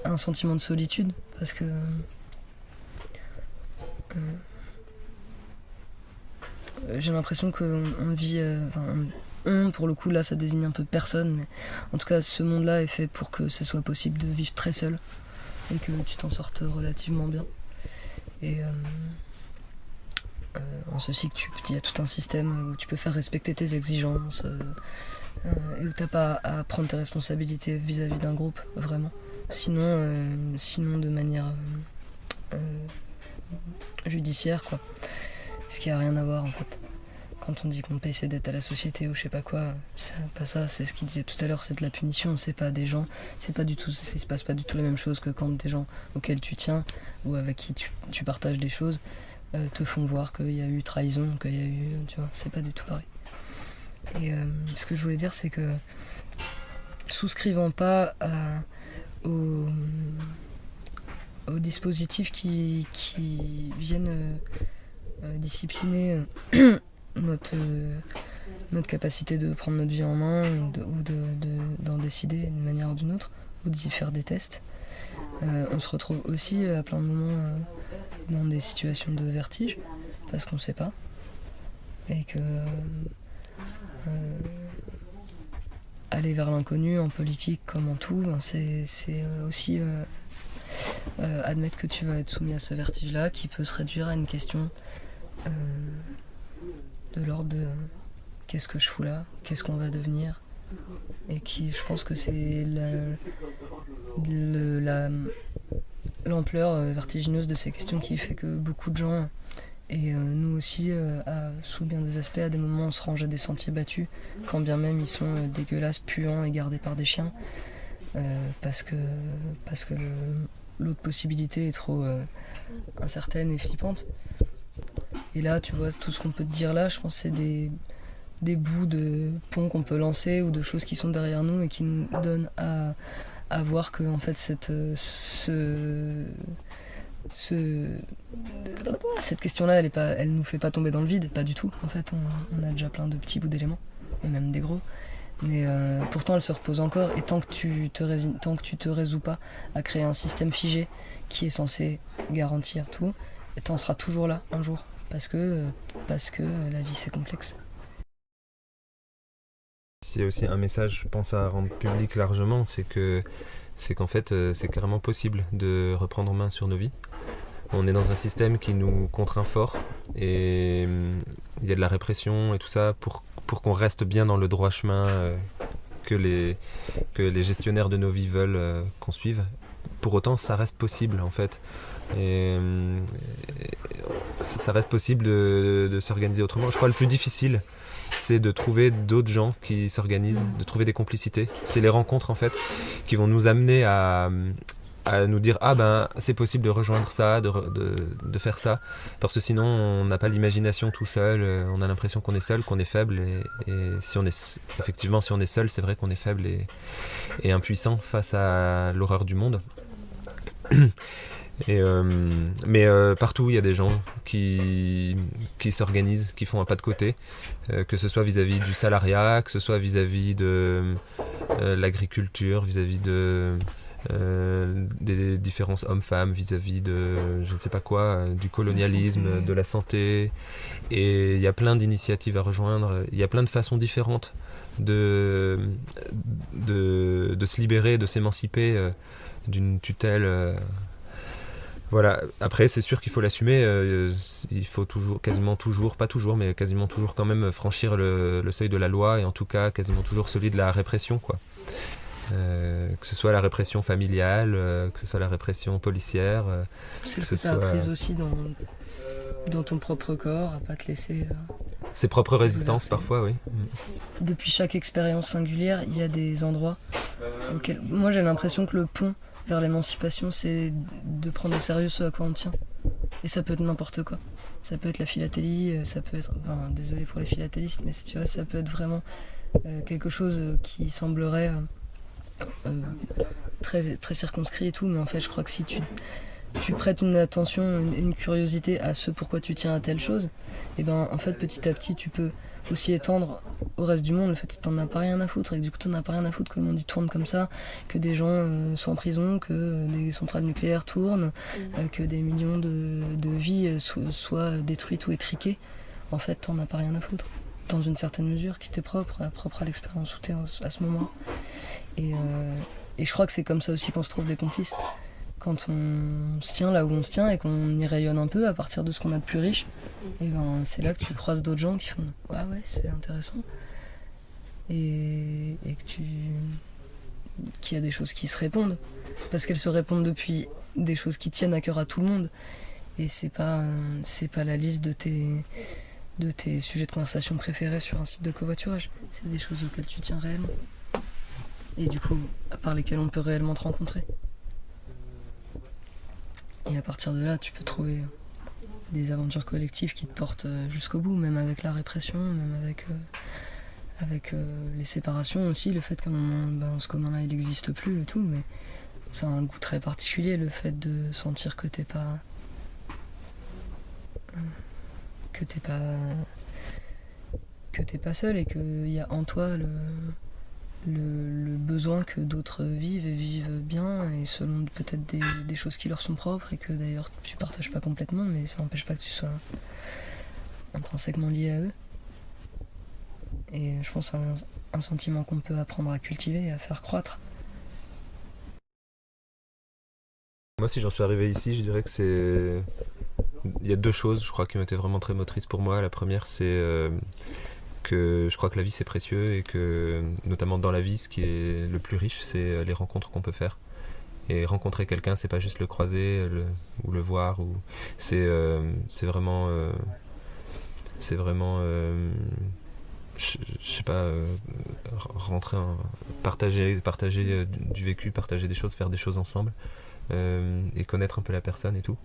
un sentiment de solitude, parce que j'ai l'impression qu'on vit, pour le coup là ça désigne un peu personne, mais en tout cas ce monde-là est fait pour que ce soit possible de vivre très seul et que tu t'en sortes relativement bien. Et en ceci que il y a tout un système où tu peux faire respecter tes exigences et où t'as pas à prendre tes responsabilités vis-à-vis d'un groupe, vraiment. Sinon de manière judiciaire, quoi. Ce qui a rien à voir en fait. Quand on dit qu'on paye ses dettes à la société ou je sais pas quoi, c'est pas ça, c'est ce qu'il disait tout à l'heure, c'est de la punition, c'est pas des gens, c'est pas du tout, ça se passe pas du tout la même chose que quand des gens auxquels tu tiens ou avec qui tu partages des choses te font voir qu'il y a eu trahison, qu'il y a eu, tu vois, c'est pas du tout pareil. Et ce que je voulais dire, c'est que souscrivant pas aux dispositifs qui viennent discipliner notre capacité de prendre notre vie en main ou d'en décider d'une manière ou d'une autre, ou d'y faire des tests. On se retrouve aussi à plein de moments dans des situations de vertige, parce qu'on ne sait pas, et que aller vers l'inconnu en politique comme en tout, c'est aussi admettre que tu vas être soumis à ce vertige-là, qui peut se réduire à une question de l'ordre de qu'est-ce que je fous là, qu'est-ce qu'on va devenir, et qui, je pense que c'est l'ampleur vertigineuse de ces questions qui fait que beaucoup de gens, et nous aussi, sous bien des aspects, à des moments on se range à des sentiers battus, quand bien même ils sont dégueulasses, puants et gardés par des chiens, parce que l'autre possibilité est trop incertaine et flippante. Et là, tu vois, tout ce qu'on peut te dire là, je pense que c'est des bouts de ponts qu'on peut lancer ou de choses qui sont derrière nous et qui nous donnent à voir que en fait cette question-là, elle nous fait pas tomber dans le vide, pas du tout. En fait, on a déjà plein de petits bouts d'éléments et même des gros. Mais pourtant, elle se repose encore. Et tant que tu te résous pas à créer un système figé qui est censé garantir tout, t'en seras toujours là un jour. Parce que la vie, c'est complexe. S'il y a aussi un message, je pense, à rendre public largement, c'est qu'en fait, c'est carrément possible de reprendre main sur nos vies. On est dans un système qui nous contraint fort et il y a de la répression et tout ça pour qu'on reste bien dans le droit chemin que les gestionnaires de nos vies veulent qu'on suive. Pour autant, ça reste possible en fait. Et ça reste possible de s'organiser autrement. Je crois que le plus difficile, c'est de trouver d'autres gens qui s'organisent, de trouver des complicités. C'est les rencontres en fait qui vont nous amener à nous dire ah ben c'est possible de rejoindre ça, de faire ça, parce que sinon on n'a pas l'imagination tout seul, on a l'impression qu'on est seul, qu'on est faible et si on est seul, c'est vrai qu'on est faible et impuissant face à l'horreur du monde. Mais partout il y a des gens qui s'organisent, qui font un pas de côté, que ce soit vis-à-vis du salariat, que ce soit vis-à-vis de l'agriculture, vis-à-vis des différences hommes-femmes, vis-à-vis de je ne sais pas quoi, du colonialisme, de la santé. Et il y a plein d'initiatives à rejoindre, il y a plein de façons différentes de se libérer, de s'émanciper d'une tutelle. Voilà, après c'est sûr qu'il faut l'assumer, il faut quasiment toujours, pas toujours, mais quasiment toujours quand même franchir le seuil de la loi, et en tout cas quasiment toujours celui de la répression, quoi. Que ce soit la répression familiale, que ce soit la répression policière. C'est le que tu as appris aussi dans ton propre corps, à pas te laisser... ses propres résistances parfois, oui. Depuis chaque expérience singulière, il y a des endroits auxquels... Moi j'ai l'impression que le pont vers l'émancipation, c'est de prendre au sérieux ce à quoi on tient. Et ça peut être n'importe quoi. Ça peut être la philatélie, ça peut être... Enfin, désolé pour les philatélistes, mais tu vois, ça peut être vraiment quelque chose qui semblerait très, très circonscrit et tout, mais en fait, je crois que si tu prêtes une attention, une curiosité à ce pourquoi tu tiens à telle chose, et ben en fait, petit à petit, tu peux aussi étendre au reste du monde le fait que t'en as pas rien à foutre, et que du coup t'en as pas rien à foutre que le monde y tourne comme ça, que des gens sont en prison, que des centrales nucléaires tournent, que des millions de vies soient détruites ou étriquées. En fait, t'en as pas rien à foutre, dans une certaine mesure qui t'est propre à l'expérience où t'es à ce moment. Et je crois que c'est comme ça aussi qu'on se trouve des complices. Quand on se tient là où on se tient et qu'on y rayonne un peu à partir de ce qu'on a de plus riche, et ben c'est là que tu croises d'autres gens qui font ouais c'est intéressant, et qu'il y a des choses qui se répondent parce qu'elles se répondent depuis des choses qui tiennent à cœur à tout le monde, et c'est pas la liste de tes sujets de conversation préférés sur un site de covoiturage, c'est des choses auxquelles tu tiens réellement et du coup par lesquelles on peut réellement te rencontrer. Et à partir de là, tu peux trouver des aventures collectives qui te portent jusqu'au bout, même avec la répression, même avec les séparations aussi, le fait qu'à un moment, ce commun-là, il n'existe plus et tout, mais ça a un goût très particulier, le fait de sentir que t'es pas seul, et qu'il y a en toi le besoin que d'autres vivent bien, et selon peut-être des choses qui leur sont propres, et que d'ailleurs tu partages pas complètement, mais ça n'empêche pas que tu sois intrinsèquement lié à eux. Et je pense que c'est un sentiment qu'on peut apprendre à cultiver et à faire croître. Moi, si j'en suis arrivé ici, je dirais que c'est... Il y a deux choses, je crois, qui ont été vraiment très motrices pour moi. La première, c'est que je crois que la vie, c'est précieux et que, notamment dans la vie, ce qui est le plus riche, c'est les rencontres qu'on peut faire. Et rencontrer quelqu'un, c'est pas juste le croiser ou le voir. C'est vraiment... je sais pas, partager du vécu, partager des choses, faire des choses ensemble et connaître un peu la personne et tout.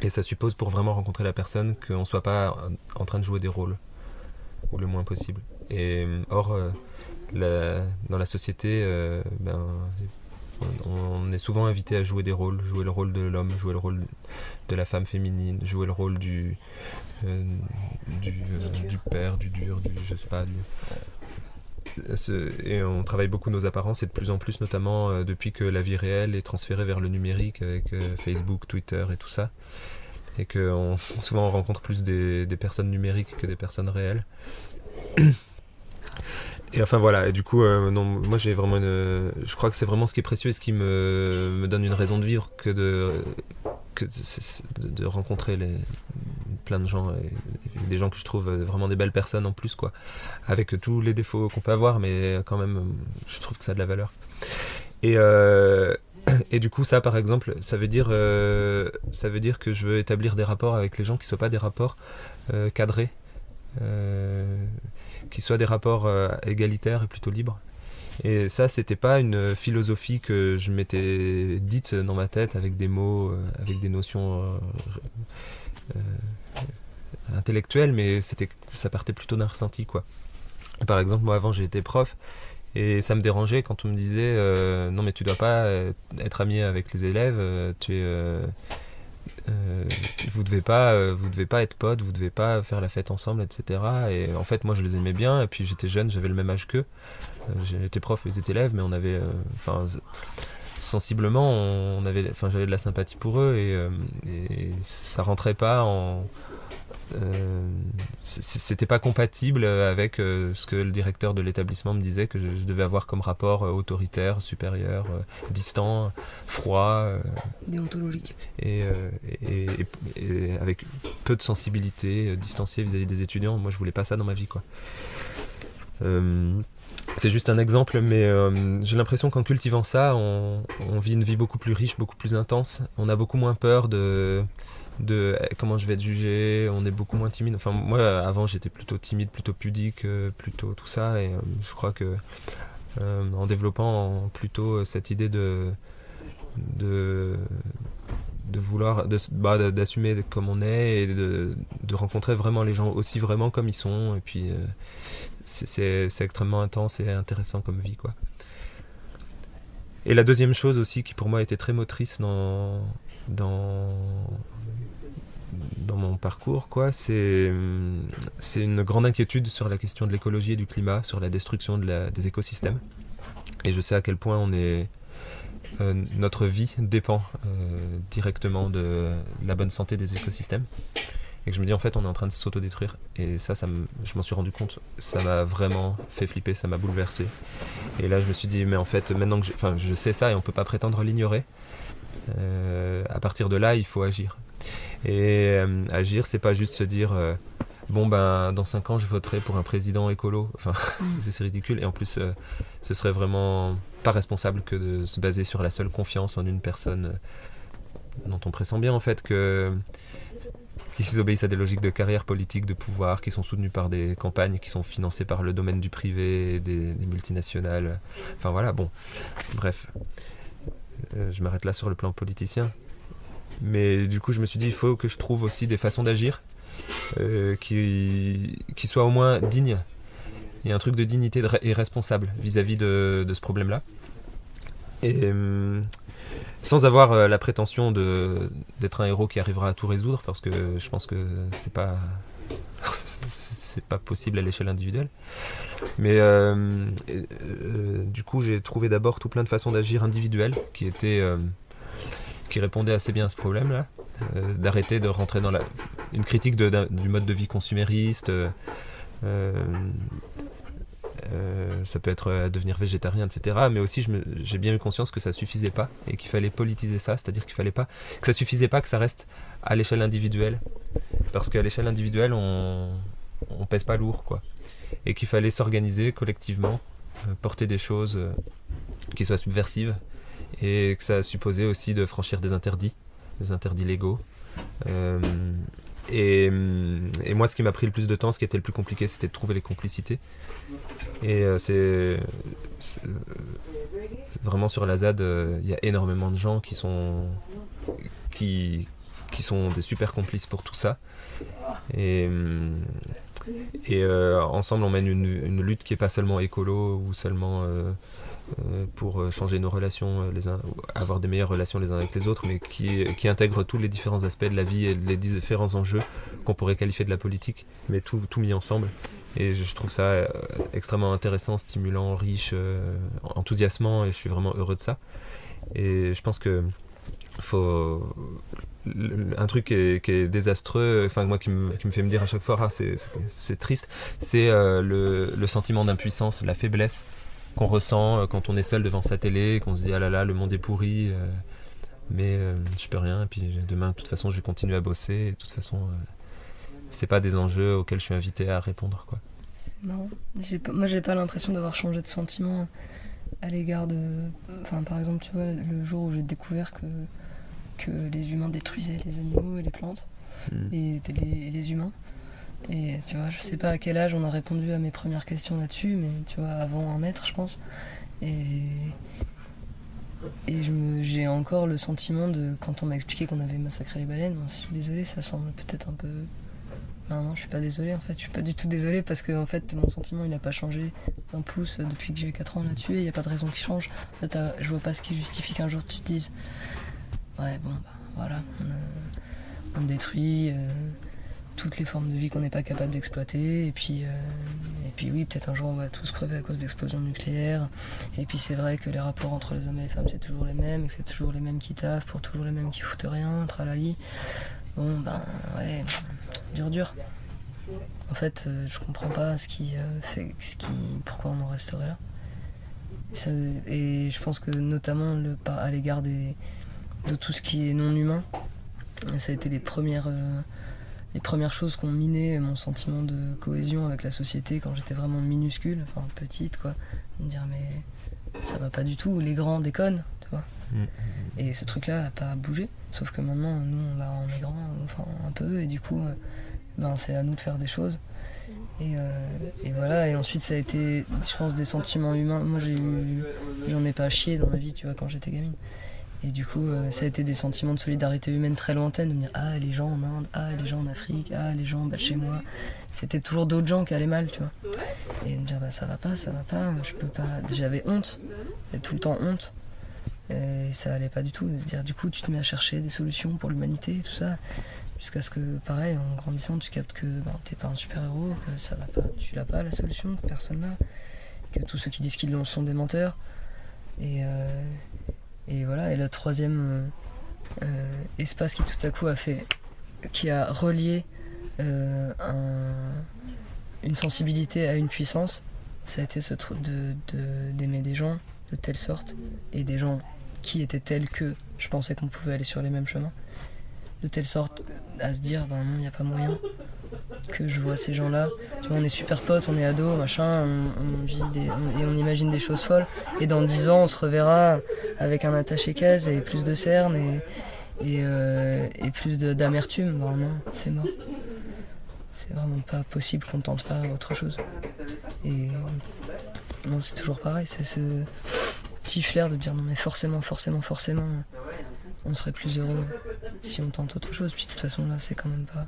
Et ça suppose pour vraiment rencontrer la personne qu'on soit pas en train de jouer des rôles, ou le moins possible. Et or, dans la société, on est souvent invité à jouer des rôles, jouer le rôle de l'homme, jouer le rôle de la femme féminine, jouer le rôle du père, du dur, je sais pas. Et on travaille beaucoup nos apparences et de plus en plus, notamment depuis que la vie réelle est transférée vers le numérique avec Facebook, Twitter et tout ça. Et que souvent on rencontre plus des personnes numériques que des personnes réelles. Et enfin voilà, et du coup, non, moi j'ai vraiment je crois que c'est vraiment ce qui est précieux et ce qui me donne une raison de vivre que de rencontrer plein de gens, et des gens que je trouve vraiment des belles personnes en plus, quoi. Avec tous les défauts qu'on peut avoir, mais quand même, je trouve que ça a de la valeur. Et du coup, ça, par exemple, ça veut dire que je veux établir des rapports avec les gens qui ne soient pas des rapports cadrés, qui soient des rapports égalitaires et plutôt libres. Et ça, c'était pas une philosophie que je m'étais dite dans ma tête avec des mots, avec des notions intellectuelles, mais ça partait plutôt d'un ressenti, quoi. Par exemple, moi avant j'ai été prof, et ça me dérangeait quand on me disait non mais tu dois pas être ami avec les élèves, vous devez pas être potes, vous devez pas faire la fête ensemble, etc. Et en fait moi je les aimais bien, et puis j'étais jeune, j'avais le même âge qu'eux, j'étais prof, ils étaient élèves, mais on avait sensiblement j'avais de la sympathie pour eux, et ça rentrait pas c'était pas compatible avec ce que le directeur de l'établissement me disait que je devais avoir comme rapport autoritaire, supérieur, distant, froid, déontologique, et avec peu de sensibilité, distancié vis-à-vis des étudiants. Moi je voulais pas ça dans ma vie, quoi. C'est juste un exemple, mais j'ai l'impression qu'en cultivant ça, on vit une vie beaucoup plus riche, beaucoup plus intense. On a beaucoup moins peur de comment je vais être jugé, on est beaucoup moins timide. Enfin, moi, avant, j'étais plutôt timide, plutôt pudique, plutôt tout ça, et je crois que en développant plutôt cette idée de vouloir, d'assumer comme on est, et de rencontrer vraiment les gens aussi vraiment comme ils sont, et puis c'est extrêmement intense et intéressant comme vie, quoi. Et la deuxième chose aussi qui pour moi était très motrice dans mon parcours, quoi, c'est une grande inquiétude sur la question de l'écologie et du climat, sur la destruction des écosystèmes. Et je sais à quel point notre vie dépend directement de la bonne santé des écosystèmes. Et que je me dis, en fait, on est en train de s'autodétruire. Et ça je m'en suis rendu compte, ça m'a vraiment fait flipper, ça m'a bouleversé. Et là, je me suis dit, mais en fait, maintenant que je sais ça et on peut pas prétendre l'ignorer, à partir de là, il faut agir. Et agir, c'est pas juste se dire dans 5 ans je voterai pour un président écolo. Enfin, c'est ridicule, et en plus ce serait vraiment pas responsable que de se baser sur la seule confiance en une personne dont on pressent bien en fait qu'ils obéissent à des logiques de carrière politique, de pouvoir, qui sont soutenues par des campagnes qui sont financées par le domaine du privé, des multinationales. Enfin voilà, bon, bref, je m'arrête là sur le plan politicien. Mais du coup, je me suis dit, il faut que je trouve aussi des façons d'agir qui soient au moins dignes. Il y a un truc de dignité et responsable vis-à-vis de ce problème-là. Et sans avoir la prétention d'être un héros qui arrivera à tout résoudre, parce que je pense que c'est pas possible à l'échelle individuelle. Mais du coup, j'ai trouvé d'abord tout plein de façons d'agir individuelles qui répondait assez bien à ce problème-là, d'arrêter de rentrer dans une critique du mode de vie consumériste, Ça peut être devenir végétarien, etc. Mais aussi, j'ai bien eu conscience que ça suffisait pas et qu'il fallait politiser ça, c'est-à-dire que ça suffisait pas que ça reste à l'échelle individuelle, parce qu'à l'échelle individuelle, on pèse pas lourd, quoi. Et qu'il fallait s'organiser collectivement, porter des choses qui soient subversives, et que ça supposait aussi de franchir des interdits légaux. Et moi, ce qui m'a pris le plus de temps, ce qui était le plus compliqué, c'était de trouver les complicités. Et c'est vraiment sur la ZAD, il y a énormément de gens qui sont des super complices pour tout ça. Et ensemble, on mène une lutte qui n'est pas seulement écolo ou seulement pour changer nos relations, avoir des meilleures relations les uns avec les autres, mais qui intègre tous les différents aspects de la vie et les différents enjeux qu'on pourrait qualifier de la politique, mais tout mis ensemble. Et je trouve ça extrêmement intéressant, stimulant, riche, enthousiasmant, et je suis vraiment heureux de ça. Et je pense que un truc qui est désastreux, enfin moi qui me fait me dire à chaque fois c'est triste, c'est le sentiment d'impuissance, la faiblesse qu'on ressent quand on est seul devant sa télé, qu'on se dit ah là là, le monde est pourri, mais je peux rien, et puis demain de toute façon je vais continuer à bosser, et de toute façon c'est pas des enjeux auxquels je suis invité à répondre, quoi. C'est marrant. Moi j'ai pas l'impression d'avoir changé de sentiment à l'égard de... Enfin par exemple tu vois, le jour où j'ai découvert que les humains détruisaient les animaux et les plantes et les humains. Et tu vois, je sais pas à quel âge on a répondu à mes premières questions là-dessus, mais tu vois, avant 1 mètre, je pense. Et j'ai encore le sentiment de, quand on m'a expliqué qu'on avait massacré les baleines, je suis désolée, ça semble peut-être un peu... Non, je suis pas désolée en fait, je suis pas du tout désolée parce que en fait, mon sentiment il a pas changé d'un pouce depuis que j'ai 4 ans là-dessus et il y a pas de raison qui change. En fait, je vois pas ce qui justifie qu'un jour tu te dises ouais, bon, bah, voilà, on détruit toutes les formes de vie qu'on n'est pas capable d'exploiter, et puis oui, peut-être un jour on va tous crever à cause d'explosions nucléaires, et puis c'est vrai que les rapports entre les hommes et les femmes c'est toujours les mêmes, et que c'est toujours les mêmes qui taffent pour toujours les mêmes qui foutent rien, tralali. Bon, ben, ouais, dur. En fait, je comprends pas pourquoi on en resterait là. Et je pense que notamment à l'égard de tout ce qui est non humain, ça a été les premières choses qui ont miné mon sentiment de cohésion avec la société quand j'étais vraiment minuscule, enfin petite, quoi. Me dire mais ça va pas du tout, les grands déconnent, tu vois. Et ce truc-là a pas bougé, sauf que maintenant nous on est grands, enfin un peu, et du coup c'est à nous de faire des choses. Et voilà, et ensuite ça a été, je pense, des sentiments humains. Moi j'en ai pas à chier dans ma vie, tu vois, quand j'étais gamine. Et du coup, ça a été des sentiments de solidarité humaine très lointaines, de me dire ah, les gens en Inde, ah, les gens en Afrique, ah, les gens de chez moi. C'était toujours d'autres gens qui allaient mal, tu vois. Et de me dire bah ça va pas, je peux pas. J'avais honte, j'avais tout le temps honte. Et ça allait pas du tout. De se dire du coup, tu te mets à chercher des solutions pour l'humanité et tout ça. Jusqu'à ce que, pareil, en grandissant, tu captes que t'es pas un super-héros, que ça va pas, tu l'as pas la solution, que personne l'a. Que tous ceux qui disent qu'ils l'ont sont des menteurs. Et voilà, et le troisième espace qui tout à coup qui a relié une sensibilité à une puissance, ça a été ce truc d'aimer des gens de telle sorte, et des gens qui étaient tels que je pensais qu'on pouvait aller sur les mêmes chemins, de telle sorte à se dire, non, il n'y a pas moyen que je vois ces gens-là. Tu vois, on est super potes, on est ados, machin, on vit et on imagine des choses folles. Et dans 10 ans, on se reverra avec un attaché-case et plus de cernes et plus d'amertume. Non, c'est mort. C'est vraiment pas possible qu'on tente pas autre chose. Et non, c'est toujours pareil, c'est ce petit flair de dire non mais forcément, on serait plus heureux si on tente autre chose. Puis de toute façon là, c'est quand même pas...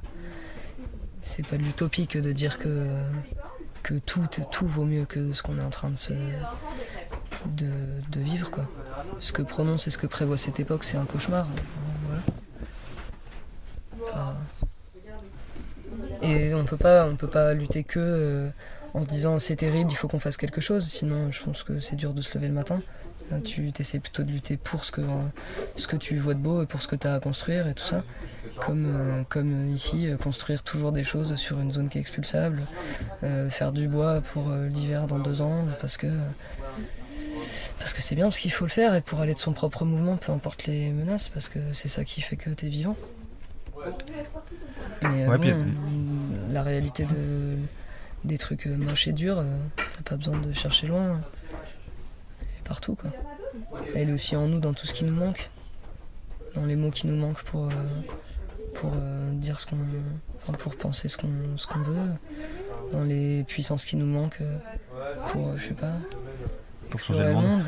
C'est pas de l'utopie que de dire que tout vaut mieux que ce qu'on est en train de vivre, quoi. Ce que prononce et ce que prévoit cette époque, c'est un cauchemar. Voilà. Et on peut pas lutter que en se disant c'est terrible, il faut qu'on fasse quelque chose, sinon je pense que c'est dur de se lever le matin. Tu essaies plutôt de lutter pour ce que tu vois de beau et pour ce que tu as à construire et tout ça. Comme ici, construire toujours des choses sur une zone qui est expulsable, faire du bois pour l'hiver dans 2 ans, parce que c'est bien, parce qu'il faut le faire, et pour aller de son propre mouvement, peu importe les menaces, parce que c'est ça qui fait que t'es vivant. Mais la réalité des trucs moches et durs, t'as pas besoin de chercher loin, elle est partout, quoi. Elle est aussi en nous, dans tout ce qui nous manque, dans les mots qui nous manquent pour dire pour penser ce qu'on veut, dans les puissances qui nous manquent pour, je sais pas, pour changer le monde.